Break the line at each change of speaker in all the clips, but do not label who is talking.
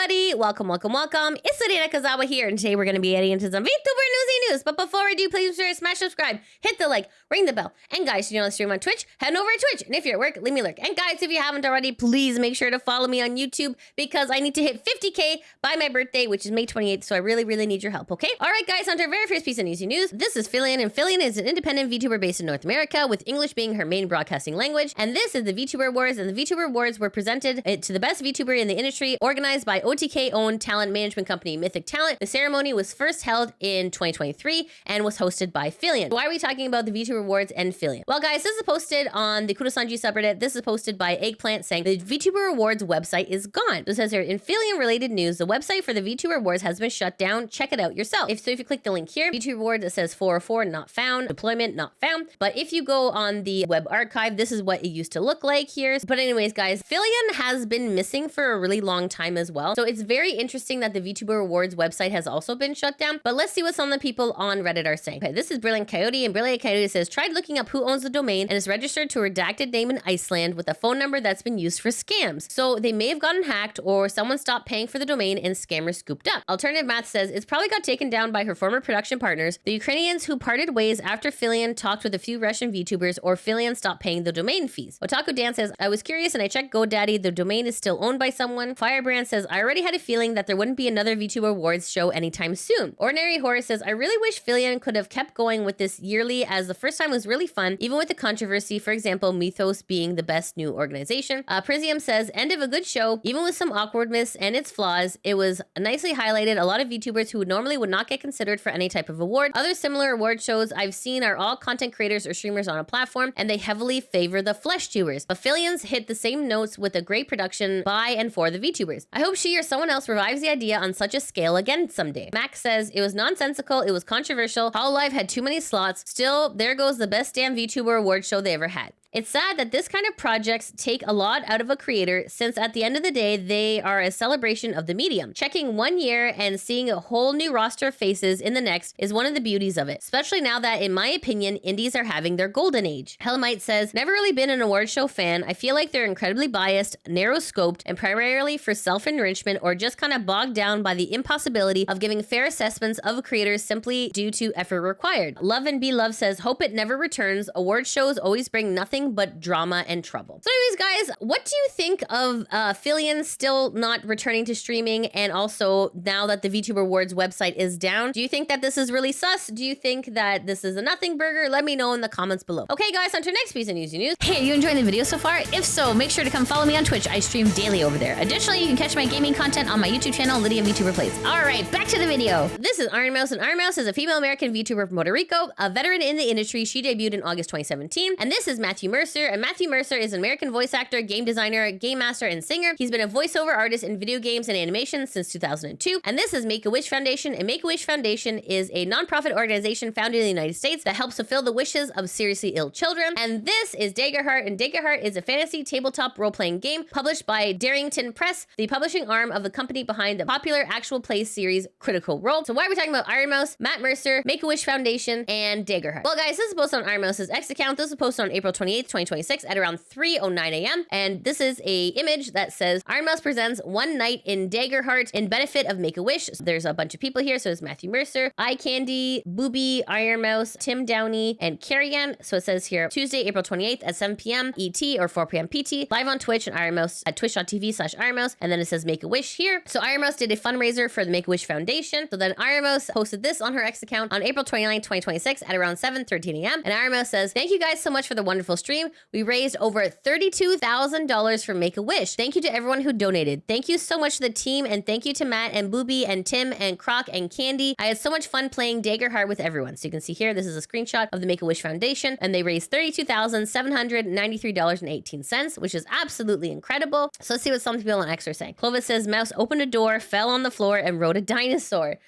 everybody. Welcome. It's Filian Kazawa here, and today we're going to be getting into some VTuber Newsy news. But before we do, please sure smash subscribe, hit the like, ring the bell. And guys, if you want to stream on Twitch, head over to Twitch. And if you're at work, leave me a lurk. And guys, if you haven't already, please make sure to follow me on YouTube because I need to hit 50K by my birthday, which is May 28th. So I really need your help, okay? All right, guys, on to our very first piece of Newsy news. This is Filian, and Filian is an independent VTuber based in North America, with English being her main broadcasting language. And this is the VTuber Awards, and the VTuber Awards were presented to the best VTuber in the industry, organized by OTK-owned talent management company Mythic Talent. The ceremony was first held in 2023 and was hosted by Filian. Why are we talking about the VTuber Awards and Filian? Well, guys, this is posted on the Kurosanji subreddit. This is posted by Eggplant saying the VTuber Awards website is gone. So it says here, in Filian-related news, the website for the VTuber Awards has been shut down. Check it out yourself. If you click the link here, VTuber Awards, it says 404 not found, deployment not found. But if you go on the web archive, this is what it used to look like here. But anyways, guys, Filian has been missing for a really long time as well. So it's very interesting that the VTuber Awards website has also been shut down. But let's see what some of the people on Reddit are saying. Okay, this is Brilliant Coyote, and Brilliant Coyote says, tried looking up who owns the domain and is registered to a redacted name in Iceland with a phone number that's been used for scams. So they may have gotten hacked, or someone stopped paying for the domain and scammers scooped up. Alternative Math says, it's probably got taken down by her former production partners, the Ukrainians who parted ways after Filian talked with a few Russian VTubers, or Filian stopped paying the domain fees. Otaku Dan says, I was curious and I checked GoDaddy. The domain is still owned by someone. Firebrand says, I already had a feeling that there wouldn't be another VTuber Awards show anytime soon. Ordinary Horror says, I really wish Filian could have kept going with this yearly, as the first time was really fun, even with the controversy, for example, Mythos being the best new organization. Prisium says, end of a good show, even with some awkwardness and its flaws. It was nicely highlighted. A lot of VTubers who normally would not get considered for any type of award. Other similar award shows I've seen are all content creators or streamers on a platform, and they heavily favor the flesh tubers. But Filian's hit the same notes with a great production by and for the VTubers. I hope she or someone else revives the idea on such a scale again someday. Max says, it was nonsensical, it was controversial, Hololive had too many slots, still, there goes the best damn VTuber award show they ever had. It's sad that this kind of projects take a lot out of a creator, since at the end of the day, they are a celebration of the medium. Checking 1 year and seeing a whole new roster of faces in the next is one of the beauties of it, especially now that, in my opinion, indies are having their golden age. Helmite says, never really been an award show fan. I feel like they're incredibly biased, narrow-scoped, and primarily for self-enrichment, or just kind of bogged down by the impossibility of giving fair assessments of creators simply due to effort required. Love and Be Love says, hope it never returns. Award shows always bring nothing but drama and trouble. So anyways, guys, what do you think of Filian still not returning to streaming, and also now that the VTuber Awards website is down? Do you think that this is really sus? Do you think that this is a nothing burger? Let me know in the comments below. Okay, guys, on to our next piece of Newsy news. Hey, are you enjoying the video so far? If so, make sure to come follow me on Twitch. I stream daily over there. Additionally, you can catch my gaming content on my YouTube channel, Lydia VTuber Plays. All right, back to the video. This is Ironmouse, and Ironmouse is a female American VTuber from Puerto Rico, a veteran in the industry. She debuted in August 2017. And this is Matthew Mercer, and Matthew Mercer is an American voice actor, game designer, game master, and singer. He's been a voiceover artist in video games and animation since 2002. And this is Make-A-Wish Foundation, and Make-A-Wish Foundation is a nonprofit organization founded in the United States that helps fulfill the wishes of seriously ill children. And this is Daggerheart, and Daggerheart is a fantasy tabletop role-playing game published by Darrington Press, the publishing arm of the company behind the popular actual play series Critical Role. So why are we talking about Ironmouse, Matt Mercer, Make-A-Wish Foundation, and Daggerheart? Well, guys, this is posted on Ironmouse's X account. This was posted on April 28th, 2026 at around 3:09 a.m. And this is a image that says Ironmouse presents One Night in Daggerheart in benefit of Make-A-Wish. So there's a bunch of people here. So it's Matthew Mercer, Eye Candy, Booby, Ironmouse, Tim Downey, and Carrie-Ann. So it says here Tuesday, April 28th at 7 p.m. ET or 4 p.m. PT, live on Twitch and Ironmouse at twitch.tv/Ironmouse. And then it says Make-A-Wish here. So Ironmouse did a fundraiser for the Make-A-Wish Foundation. So then Ironmouse posted this on her X account on April 29th, 2026 at around 7:13 a.m. And Ironmouse says, thank you guys so much for the wonderful stream. We raised over $32,000 for Make-A-Wish. Thank you to everyone who donated. Thank you so much to the team, and thank you to Matt and Booby and Tim and Croc and Candy. I had so much fun playing Daggerheart with everyone. So you can see here, this is a screenshot of the Make-A-Wish Foundation, and they raised $32,793.18, which is absolutely incredible. So let's see what some people on X are saying. Clovis says, Mouse opened a door, fell on the floor, and rode a dinosaur.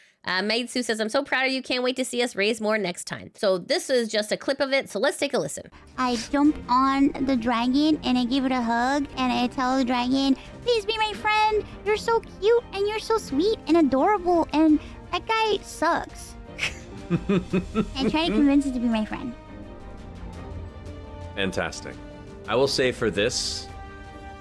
Maid Sue says, I'm so proud of you. Can't wait to see us raise more next time. So this is just a clip of it. So let's take a listen.
I jump on the dragon and I give it a hug and I tell the dragon, please be my friend. You're so cute and you're so sweet and adorable. And that guy sucks. And try to convince it to be my friend.
Fantastic. I will say for this,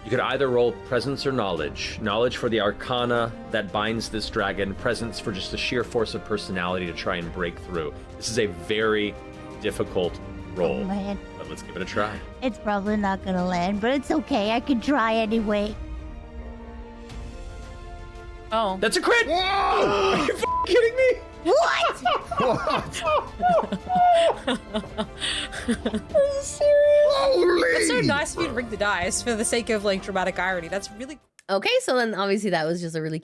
You could either roll presence or knowledge. Knowledge for the arcana that binds this dragon, presence for just the sheer force of personality to try and break through. This is a very difficult roll,
Oh, man.
but let's give it a try.
It's probably not gonna land, but it's okay. I can try anyway.
Oh.
That's a crit! Are you kidding me?
What?
Holy!
It's so nice of you to rig the dice for the sake of like dramatic irony. That's really
Okay, so then obviously that was just a really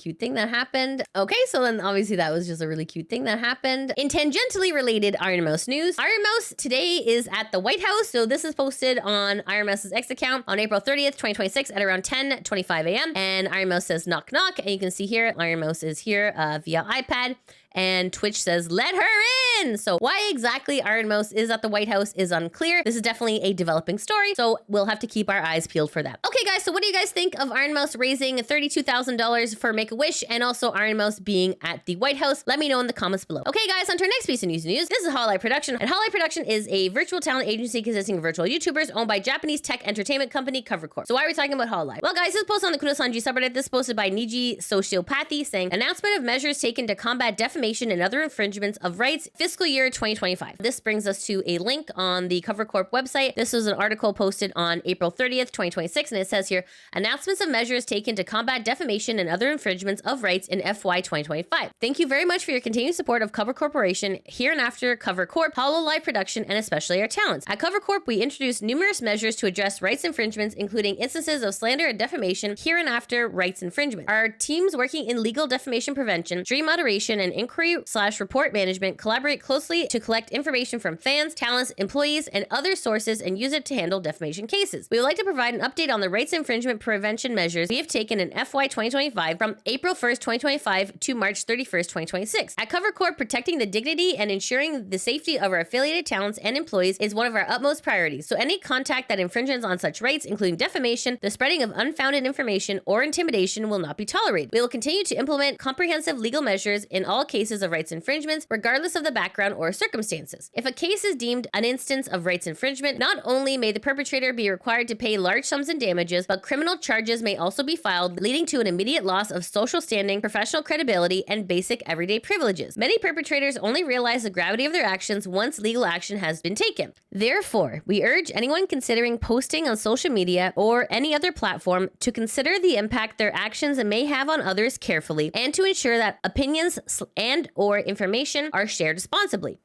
cute thing that happened. In tangentially related Ironmouse news, Ironmouse today is at the White House. So this is posted on Ironmouse's X account on April 30th, 2026 at around 10:25 a.m. And Ironmouse says knock knock. And you can see here, Ironmouse is here via iPad. And Twitch says, let her in! So why exactly Ironmouse is at the White House is unclear. This is definitely a developing story, so we'll have to keep our eyes peeled for that. Okay, guys, so what do you guys think of Ironmouse raising $32,000 for Make-A-Wish and also Ironmouse being at the White House? Let me know in the comments below. Okay, guys, on to our next piece of news. This is Hololive Production, and Hololive Production is a virtual talent agency consisting of virtual YouTubers owned by Japanese tech entertainment company Cover Corp. So why are we talking about Hololive? Well, guys, this post on the Kudosanji subreddit, this posted by Niji Sociopathy saying, announcement of measures taken to combat defamation and other infringements of rights, fiscal year 2025. This brings us to a link on the Cover Corp website. This was an article posted on April 30th, 2026, and it says here, announcements of measures taken to combat defamation and other infringements of rights in FY 2025. Thank you very much for your continued support of Cover Corporation, hereinafter Cover Corp, Hololive Production, and especially our talents. At Cover Corp, we introduced numerous measures to address rights infringements, including instances of slander and defamation, hereinafter rights infringement. Our teams working in legal defamation prevention, stream moderation, and inquiry/report management collaborate closely to collect information from fans, talents, employees, and other sources and use it to handle defamation cases. We would like to provide an update on the rights infringement prevention measures we have taken in FY 2025 from April 1st, 2025 to March 31st, 2026. At Cover Corp, protecting the dignity and ensuring the safety of our affiliated talents and employees is one of our utmost priorities. So any contact that infringes on such rights, including defamation, the spreading of unfounded information, or intimidation will not be tolerated. We will continue to implement comprehensive legal measures in all cases of rights infringements, regardless of the background or circumstances. If a case is deemed an instance of rights infringement, not only may the perpetrator be required to pay large sums in damages, but criminal charges may also be filed, leading to an immediate loss of social standing, professional credibility, and basic everyday privileges. Many perpetrators only realize the gravity of their actions once legal action has been taken. Therefore, we urge anyone considering posting on social media or any other platform to consider the impact their actions may have on others carefully and to ensure that opinions and or information are shared responsibly.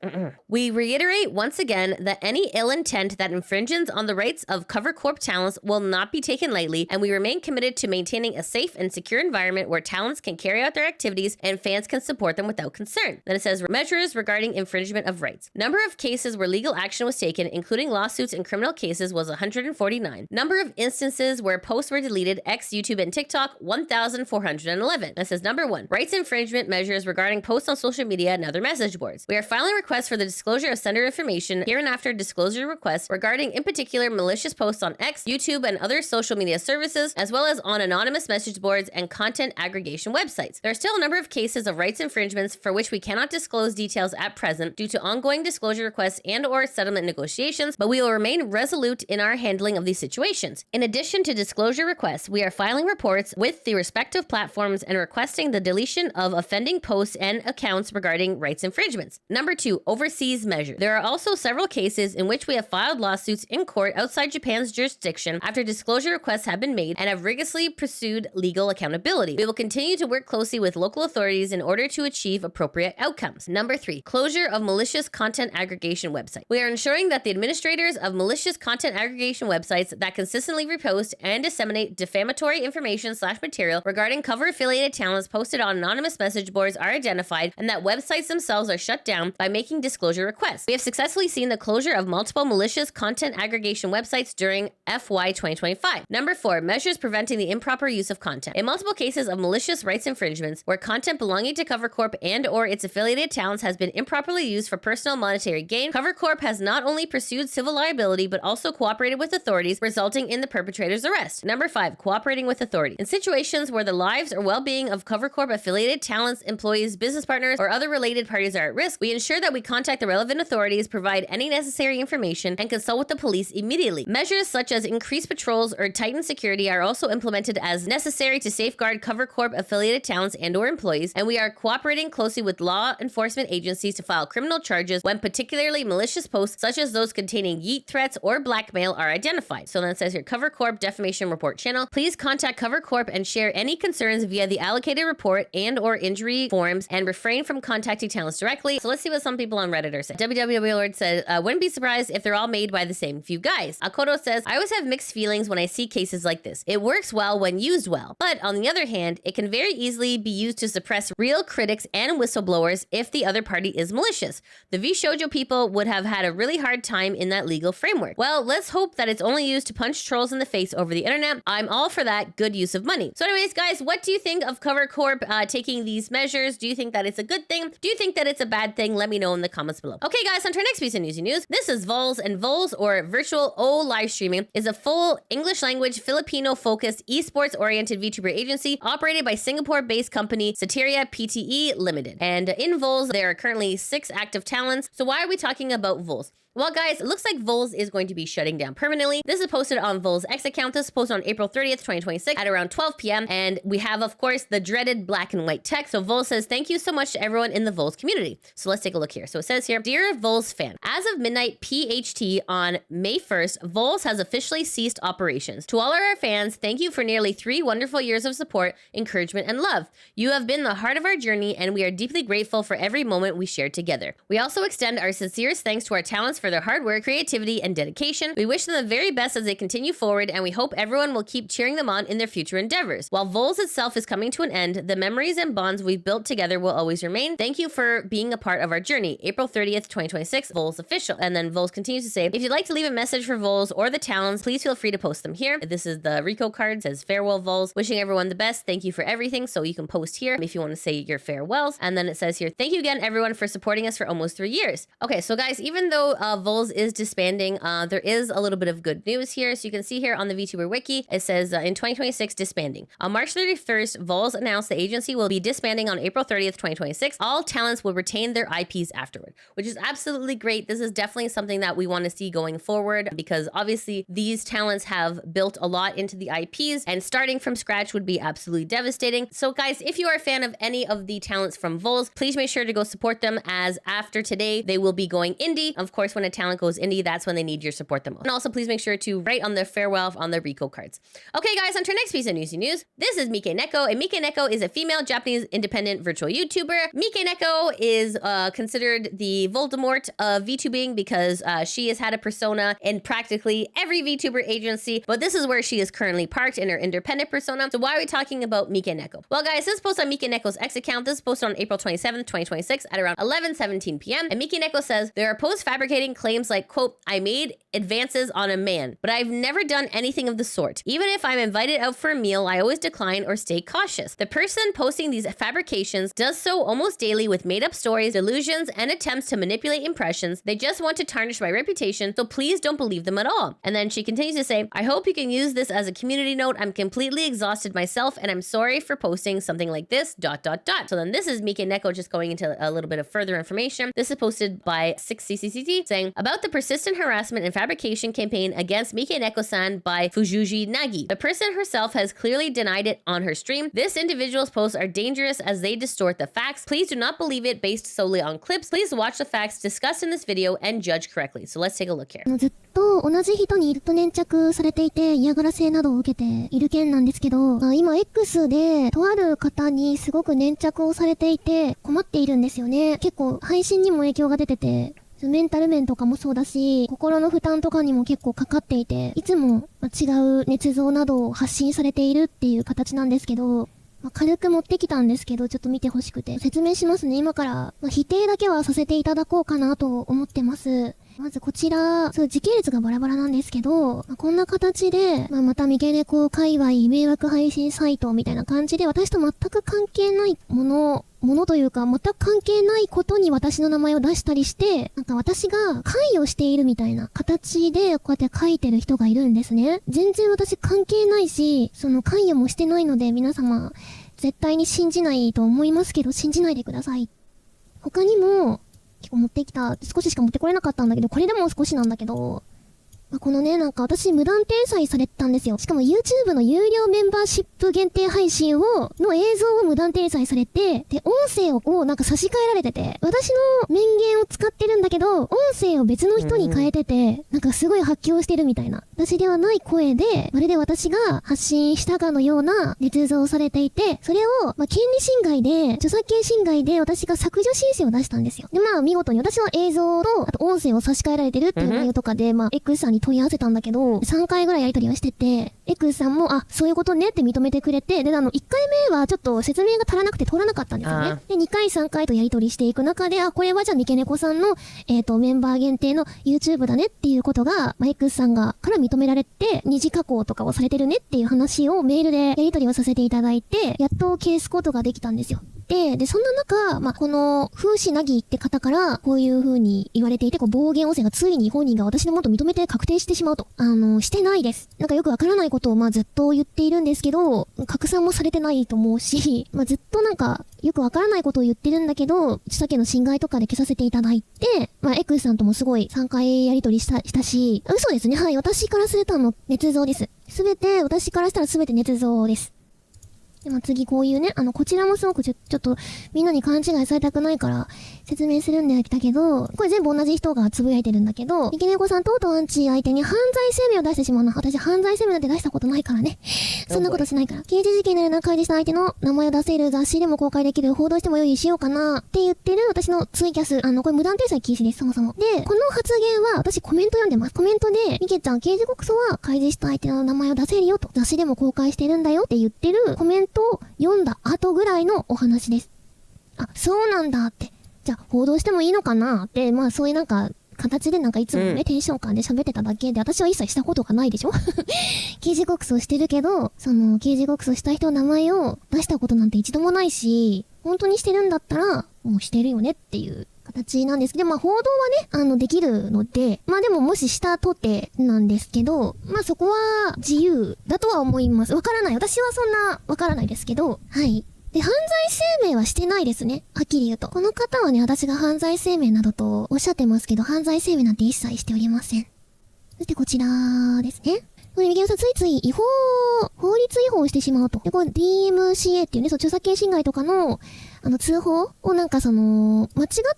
We reiterate once again that any ill intent that infringes on the rights of Cover Corp talents will not be taken lightly, and we remain committed to maintaining a safe and secure environment where talents can carry out their activities and fans can support them without concern. Then it says measures regarding infringement of rights. Number of cases where legal action was taken, including lawsuits and criminal cases, was 149. Number of instances where posts were deleted, X, YouTube, and TikTok, 1,411. That says number 1, rights infringement measures regarding posts on social media and other message boards. We are filing requests for the disclosure of sender information, hereinafter disclosure requests regarding in particular malicious posts on X, YouTube, and other social media services, as well as on anonymous message boards and content aggregation websites. There are still a number of cases of rights infringements for which we cannot disclose details at present due to ongoing disclosure requests and or settlement negotiations, but we will remain resolute in our handling of these situations. In addition to disclosure requests, we are filing reports with the respective platforms and requesting the deletion of offending posts and accounts regarding rights infringements. Number 2, overseas measures. There are also several cases in which we have filed lawsuits in court outside Japan's jurisdiction after disclosure requests have been made and have rigorously pursued legal accountability. We will continue to work closely with local authorities in order to achieve appropriate outcomes. Number 3, closure of malicious content aggregation websites. We are ensuring that the administrators of malicious content aggregation websites that consistently repost and disseminate defamatory information/material regarding cover affiliated talents posted on anonymous message boards are identified and that websites themselves are shut down by making disclosure requests. We have successfully seen the closure of multiple malicious content aggregation websites during FY 2025. Number 4, measures preventing the improper use of content. In multiple cases of malicious rights infringements where content belonging to Cover Corp and or its affiliated talents has been improperly used for personal monetary gain, Cover Corp has not only pursued civil liability but also cooperated with authorities, resulting in the perpetrator's arrest. Number 5, cooperating with authorities. In situations where the lives or well-being of Cover Corp affiliated talents, employees, business business partners, or other related parties are at risk, we ensure that we contact the relevant authorities, provide any necessary information, and consult with the police immediately. Measures such as increased patrols or tightened security are also implemented as necessary to safeguard Cover Corp affiliated talents and/or employees, and we are cooperating closely with law enforcement agencies to file criminal charges when particularly malicious posts such as those containing yeet threats or blackmail are identified. So then it says here, Cover Corp Defamation Report Channel. Please contact Cover Corp and share any concerns via the allocated report and/or injury forms, and refrain from contacting talents directly. So let's see what some people on Reddit are saying. WWW Lord said, wouldn't be surprised if they're all made by the same few guys. Akoto says, I always have mixed feelings when I see cases like this. It works well when used well, but on the other hand, it can very easily be used to suppress real critics and whistleblowers if the other party is malicious. The VShojo people would have had a really hard time in that legal framework. Well, let's hope that it's only used to punch trolls in the face over the internet. I'm all for that. Good use of money. So anyways, guys, what do you think of Cover Corp taking these measures? Do you think that it's a good thing? Do you think that it's a bad thing? Let me know in the comments below. Okay, guys, on to our next piece of Newsy News. This is VOLs, and VOLs, or Virtual O Live Streaming, is a full English language, Filipino-focused, esports-oriented VTuber agency operated by Singapore-based company Sateria Pte Limited. And in VOLs, there are currently 6 active talents. So why are we talking about VOLs? Well, guys, it looks like VOLs is going to be shutting down permanently. This is posted on VOLs X account. This is posted on April 30th, 2026 at around 12 p.m. And we have, of course, the dreaded black and white text. So VOLs says, thank you so much to everyone in the VOLs community. So let's take a look here. So it says here, Dear VOLs fan, as of midnight PHT on May 1st, VOLs has officially ceased operations. To all our fans, thank you for nearly 3 wonderful years of support, encouragement, and love. You have been the heart of our journey, and we are deeply grateful for every moment we shared together. We also extend our sincerest thanks to our talents for their hard work, creativity, and dedication. We wish them the very best as they continue forward, and we hope everyone will keep cheering them on in their future endeavors. While VOLs itself is coming to an end, the memories and bonds we've built together will always remain. Thank you for being a part of our journey. April 30th, 2026, VOLs official. And then VOLs continues to say, if you'd like to leave a message for VOLs or the talents, please feel free to post them here. This is the Rico card, says farewell VOLs. Wishing everyone the best. Thank you for everything. So you can post here if you want to say your farewells. And then it says here, thank you again, everyone, for supporting us for almost 3 years. Okay, so guys, even though VOLs is disbanding, there is a little bit of good news here. So you can see here on the VTuber wiki, it says in 2026 disbanding. On March 31st, VOLs announced the agency will be disbanding on April 30th, 2026. All talents will retain their IPs afterward, which is absolutely great. This is definitely something that we want to see going forward, because obviously these talents have built a lot into the IPs, and starting from scratch would be absolutely devastating. So guys, if you are a fan of any of the talents from VOLs, please make sure to go support them, as after today, they will be going indie. Of course, when a talent goes indie, that's when they need your support the most. And also, please make sure to write on their farewell on the Rico cards. Okay, guys, on to our next piece of Newsy News. This is Mikeneko, and Mikeneko is a female Japanese independent virtual YouTuber. Mikeneko is considered the Voldemort of VTubing, because she has had a persona in practically every VTuber agency, but this is where she is currently parked in her independent persona. So why are we talking about Mikeneko? Well, guys, this is posted on Mikeneko's X account. This is posted on April 27th, 2026 at around 11:17 p.m. And Mikeneko says, there are posts fabricating claims like, quote, I made advances on a man, but I've never done anything of the sort. Even if I'm invited out for a meal, I always decline or stay cautious. The person posting these fabrications does so almost daily with made-up stories, delusions, and attempts to manipulate impressions. They just want to tarnish my reputation, so please don't believe them at all. And then she continues to say, I hope you can use this as a community note. I'm completely exhausted myself, and I'm sorry for posting something like this, ... So then this is Mikeneko just going into a little bit of further information. This is posted by 6CCCT saying, about the persistent harassment and fabrication campaign against Mikeneko-san by Fujuji Nagi. The person herself has clearly denied it on her stream. This individual's posts are dangerous as they distort the facts. Please do not believe it based solely on clips. Please watch the facts discussed in this video and judge correctly. So let's take a look here.
ずっと同じ人にずっと粘着されていて嫌がらせなどを受けている件なんですけど、今 X でとある方にすごく粘着をされていて困っているんですよね。結構配信にも影響が出てて、メンタル面とかもそうだし、心の負担とかにも結構かかっていて、いつも違う捏造などを発信されているっていう形なんですけど、軽く持ってきたんですけど、ちょっと見てほしくて。説明しますね。今から、否定だけはさせていただこうかなと思ってます。まずこちら、時系列がバラバラなんですけど、こんな形で、また三毛猫界隈迷惑配信サイトみたいな感じで、私と全く関係ないものというか、全く関係ないことに私の名前を出したりして、なんか私が関与しているみたいな形で、こうやって書いてる人がいるんですね。全然私関係ないし、その関与もしてないので、皆様、絶対に信じないと思いますけど、信じないでください。他にも、結構持ってきた、少ししか持ってこれなかったんだけど、これでも少しなんだけど、このね、なんか私無断転載されてたんですよ。しかも YouTube の有料メンバーシップ限定配信の映像を無断転載されて、で、音声をなんか差し替えられてて、私の面言を使ってるんだけど、音声を別の人に変えてて、なんかすごい発狂してるみたいな。私ではない声で、まるで私が発信したかのような捏造されていて、それを、権利侵害で、著作権侵害で私が削除申請を出したんですよ。で、見事に私の映像と、あと音声を差し替えられてるっていう内容とかで、X さんに問い合わせたんだけど、3回ぐらいやり取りはしてて、X さんも、そういうことねって認めてくれて、で、1回目はちょっと説明が足らなくて通らなかったんですよね。で、2回3回とやり取りしていく中で、これはじゃあMikenekoさんの、メンバー限定の YouTube だねっていうことが、X さんから認められて、二次加工とかをされてるねっていう話をメールでやり取りをさせていただいて、やっと消すことができたんですよ。で、そんな中、この、風刺なぎって方から、こういう風に言われていて、暴言音声がついに本人が私のもと認めて確定してしまうと。してないです。なんかよくわからないことをずっと言っているんですけど、拡散もされてないと思うし、ずっとなんか、よくわからないことを言ってるんだけど、著作権の侵害とかで消させていただいて、X さんともすごい3回やり取りしたし、嘘ですね。はい、私からすると捏造です。私からしたらすべて捏造です。で、次こういうね、こちらもすごくちょっと、みんなに勘違いされたくないから、説明するんだけど、これ全部同じ人がつぶやいてるんだけど、Mikenekoさんとうとうアンチ相手に犯罪声明を出してしまうな。私犯罪声明なんて出したことないからね。そんなことしないから。刑事事件になるな、開示した相手の名前を出せる雑誌でも公開できる、報道してもよいしようかな、って言ってる私のツイキャス。これ無断転載禁止です、そもそも。で、この発言は私コメント読んでます。コメントで、ミケちゃん刑事告訴は開示した相手の名前を出せるよと、雑誌でも公開してるんだよって言ってるコメントを読んだ後ぐらいのお話です。そうなんだって。じゃあ、報道してもいいのかなって、そういうなんか、形でいつもね、テンション感で喋ってただけで、私は一切したことがないでしょ刑事告訴してるけど、刑事告訴した人の名前を出したことなんて一度もないし、本当にしてるんだったら、もうしてるよねっていう形なんですけど、報道はね、できるので、でももししたとてなんですけど、そこは自由だとは思います。わからない。私はそんなわからないですけど、はい。で、犯罪声明はしてないですね。はっきり言うと。この方はね、私が犯罪声明などとおっしゃってますけど、犯罪声明なんて一切しておりません。そしてこちらですね。これ、Mikenekoさんついつい法律違反をしてしまうと。で、これ DMCA っていうね、著作権侵害とかの、通報を間違っ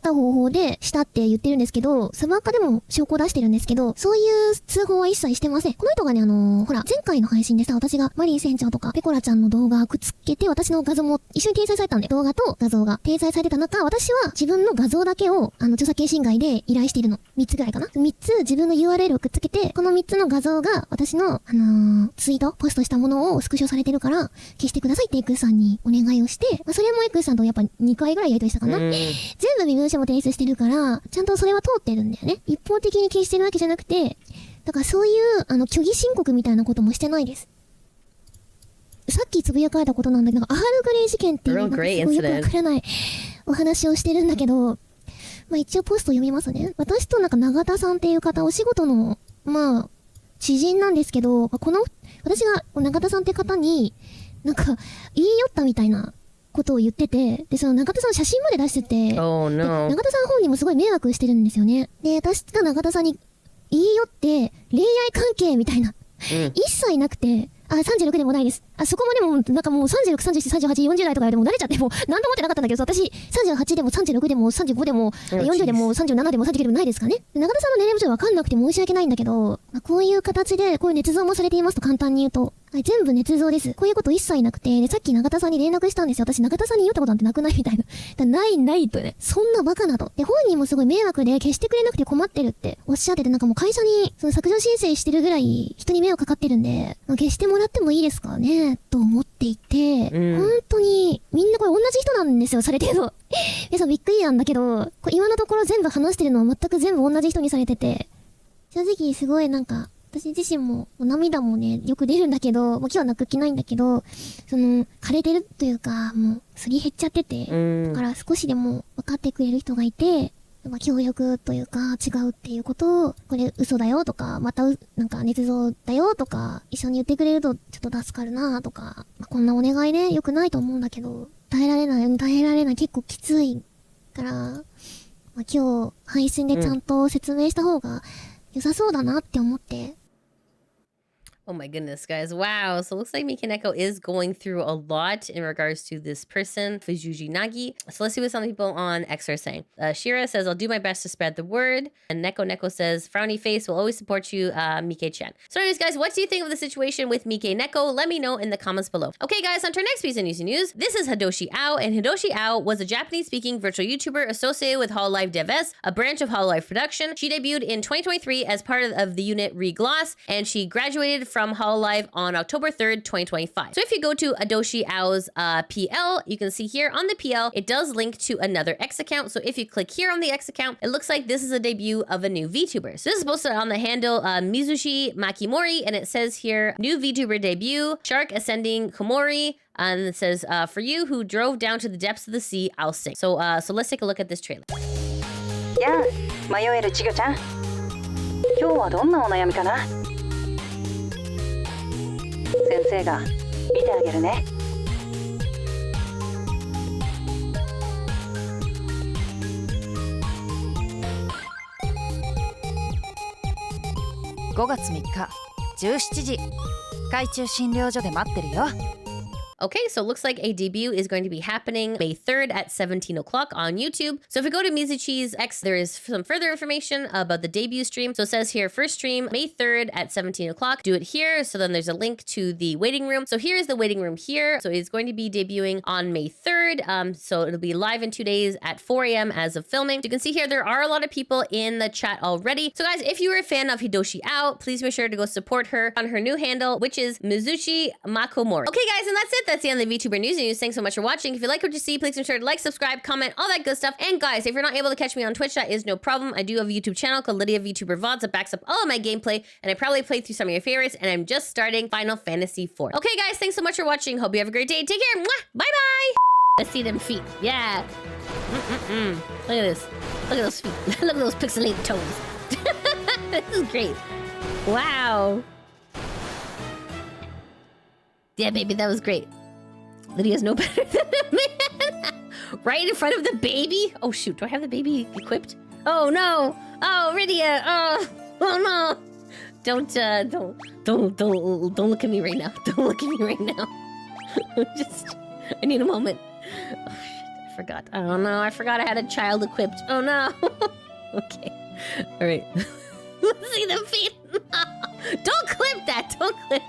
た方法でしたって言ってるんですけど、サブアカでも証拠を出してるんですけど、そういう通報は一切してません。この人がね、ほら、前回の配信でさ、私がマリー船長とかペコラちゃんの動画くっつけて、私の画像も一緒に掲載されたんで、動画と画像が掲載されてた中、私は自分の画像だけを、著作権侵害で依頼しているの。3つぐらいかな ?3 つ自分の URL をくっつけて、この3つの画像が私の、ツイート、ポストしたものをスクショされてるから、消してくださいって X さんにお願いをして、それも X さんとやっぱ2回ぐらいやりとりしたかな。全部身分証も提出してるから、ちゃんとそれは通ってるんだよね。一方的に消してるわけじゃなくて、だからそういう、虚偽申告みたいなこともしてないです。さっきつぶやかれたことなんだけど、アールグレイ事件っていう、すごいよくわからないお話をしてるんだけど、一応ポスト読みますね。私と永田さんっていう方、お仕事の、知人なんですけど、私が永田さんって方に、言い寄ったみたいなことを言ってて、で、永田さんの写真まで出してて、
Oh, no.
永田さん本人もすごい迷惑してるんですよね。で、私が永田さんに言い寄って、恋愛関係みたいな、一切なくて、36でもないです。そこまでも、もう36、37、38、40代とかでも慣れちゃって、もう何とも思ってなかったんだけど、私、38でも36でも35でも40でも37でも39でもないですかね。永田さんの年齢もちょっとわかんなくて申し訳ないんだけど、こういう形で、こういう捏造もされていますと簡単に言うと、全部捏造です。こういうこと一切なくて、で、さっき永田さんに連絡したんですよ。私、永田さんに言ったことなんてなくないみたいな。ないとね。そんなバカなと。で、本人もすごい迷惑で消してくれなくて困ってるっておっしゃってて、もう会社に、削除申請してるぐらい人に迷惑かかってるんで、消してもらってもいいですかね、と思っていて、本当に、みんなこれ同じ人なんですよ、されてるの。皆さんびっくりなんだけど、今のところ全部話してるのは全く全部同じ人にされてて、正直すごい私自身も涙もね、よく出るんだけど、もう今日は泣く気ないんだけど、枯れてるというか、もうすり減っちゃってて、だから少しでも分かってくれる人がいて、まあ、協力というか違うっていうことを、これ嘘だよとか、またなんか捏造だよとか、一緒に言ってくれるとちょっと助かるなとか、まあ、こんなお願いね、良くないと思うんだけど、耐えられない、結構きついから、まあ、今日配信でちゃんと説明した方が良さそうだなって思って、
Oh my goodness, guys. Wow. So it looks like Mikeneko is going through a lot in regards to this person, Fujuji Nagi. So let's see what some people on X are saying. Shira says, I'll do my best to spread the word. And Neko says, frowny face will always support you, Mike-chan. So anyways, guys, what do you think of the situation with Mikeneko? Let me know in the comments below. Okay, guys, on to our next piece of Newsy News. This is Hidoshi Ao, and Hidoshi Ao was a Japanese-speaking virtual YouTuber associated with Hololive Devs, a branch of Hololive Production. She debuted in 2023 as part of the unit Regloss, and she graduated from Hololive on October 3rd, 2025. So if you go to Hidoshi Ao's PL, you can see here on the PL, it does link to another X account. So if you click here on the X account, it looks like this is a debut of a new VTuber. So this is posted on the handle Mizushi Makimori, and it says here, new VTuber debut, Shark Ascending Komori, and it says, for you who drove down to the depths of the sea, I'll sing. So let's take a look at this trailer.
やあ、迷えるちぐちゃん。今日はどんなお悩みかな。先生が見てあげるね。
5月3日17時海中診療所で待ってるよ。
Okay, so it looks like a debut is going to be happening May 3rd at 17 o'clock on YouTube. So if you go to Mizuchi's X, there is some further information about the debut stream. So it says here, first stream, May 3rd at 17 o'clock. Do it here. So then there's a link to the waiting room. So here's the waiting room here. So it's going to be debuting on May 3rd. So it'll be live in 2 days at 4 a.m. as of filming. You can see here, there are a lot of people in the chat already. So guys, if you are a fan of Hidoshi Ao, please make sure to go support her on her new handle, which is Mizuchi Makomori. Okay, guys, and that's it. That's the end of the VTuber News. Thanks so much for watching. If you like what you see, please make sure to like, subscribe, comment, all that good stuff. And guys, if you're not able to catch me on Twitch, that is no problem. I do have a YouTube channel called Lydia VTuber VODs that backs up all of my gameplay, and I probably play through some of your favorites, and I'm just starting Final Fantasy IV. Okay, guys, thanks so much for watching. Hope you have a great day. Take care. Mwah! Bye-bye. Let's see them feet. Yeah. Look at this. Look at those feet. Look at those pixelated toes. This is great. Wow. Yeah, baby, that was great. Lydia's no better than a man. Right in front of the baby? Oh shoot, do I have the baby equipped? Oh no! Oh, Lydia! Oh no! Don't look at me right now. Don't look at me right now. I need a moment. Oh shit, I forgot. Oh no, I forgot I had a child equipped. Oh no. Okay. Alright. Let's see the feet. Don't clip that! Don't clip